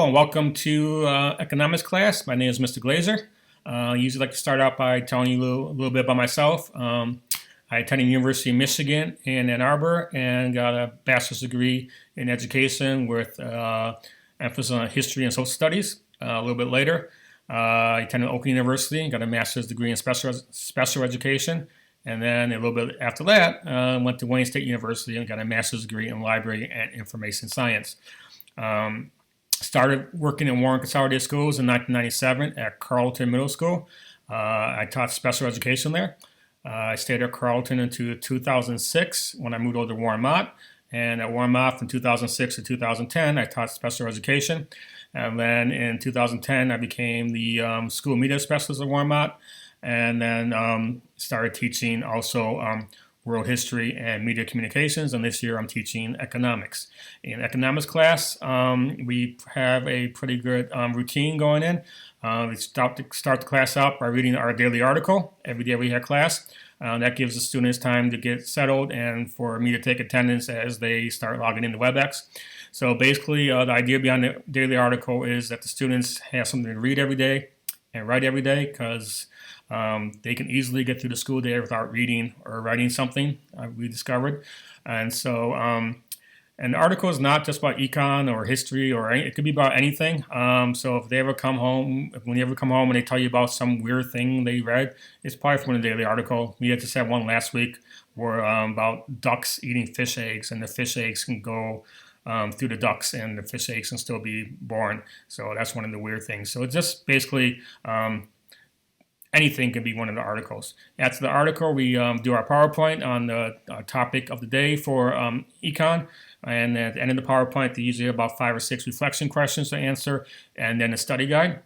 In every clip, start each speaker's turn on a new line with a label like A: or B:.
A: And welcome to economics class. My name is Mr. Glazer. I usually like to start out by telling you a little bit about myself. I attended University of Michigan in Ann Arbor and got a bachelor's degree in education with emphasis on history and social studies. A little bit later, I attended Oakland University and got a master's degree in special education. And then a little bit after that, went to Wayne State University and got a master's degree in library and information science. Started working in Warren Consolidated Schools in 1997 at Carleton Middle School. I taught special education there. I stayed at Carleton until 2006 when I moved over to Warren Mott. And at Warren Mott from 2006 to 2010, I taught special education. And then in 2010, I became the school media specialist at Warren Mott. And then started teaching also world history and media communications, and this year I'm teaching economics. In economics class, we have a pretty good routine going in. We start the class out by reading our daily article every day we have class. That gives the students time to get settled and for me to take attendance as they start logging into WebEx. So basically, the idea behind the daily article is that the students have something to read every day and write every day, because they can easily get through the school day without reading or writing something, we discovered. And so, and the article is not just about econ or history or it could be about anything. So if they ever come home, when you ever come home and they tell you about some weird thing they read, it's probably from the daily article. We just had one last week where about ducks eating fish eggs, and the fish eggs can go through the ducts and the fish eggs can still be born. So that's one of the weird things. So it's just basically anything can be one of the articles. After the article, we do our PowerPoint on the topic of the day for econ. And at the end of the PowerPoint, they usually have about 5 or 6 reflection questions to answer, and then a study guide.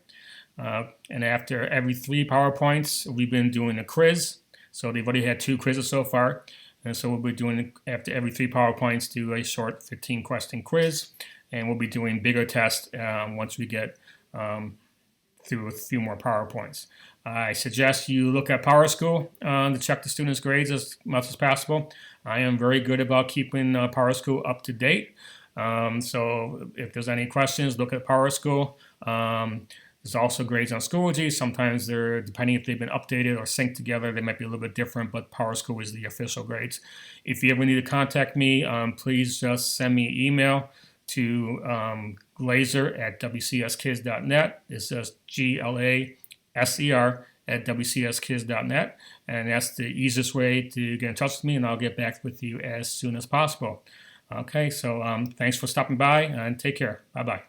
A: And after every 3 PowerPoints, we've been doing a quiz. So they've already had 2 quizzes so far. And so we'll be doing, after every 3 PowerPoints, do a short 15-question quiz. And we'll be doing bigger tests once we get through a few more PowerPoints. I suggest you look at PowerSchool to check the students' grades as much as possible. I am very good about keeping PowerSchool up to date. So if there's any questions, look at PowerSchool. There's also grades on Schoology. Sometimes they're, depending if they've been updated or synced together, they might be a little bit different, but PowerSchool is the official grades. If you ever need to contact me, please just send me an email to glazer@wcskids.net. It's just GLASER@wcskids.net, and that's the easiest way to get in touch with me, and I'll get back with you as soon as possible. Okay, so thanks for stopping by, and take care. Bye-bye.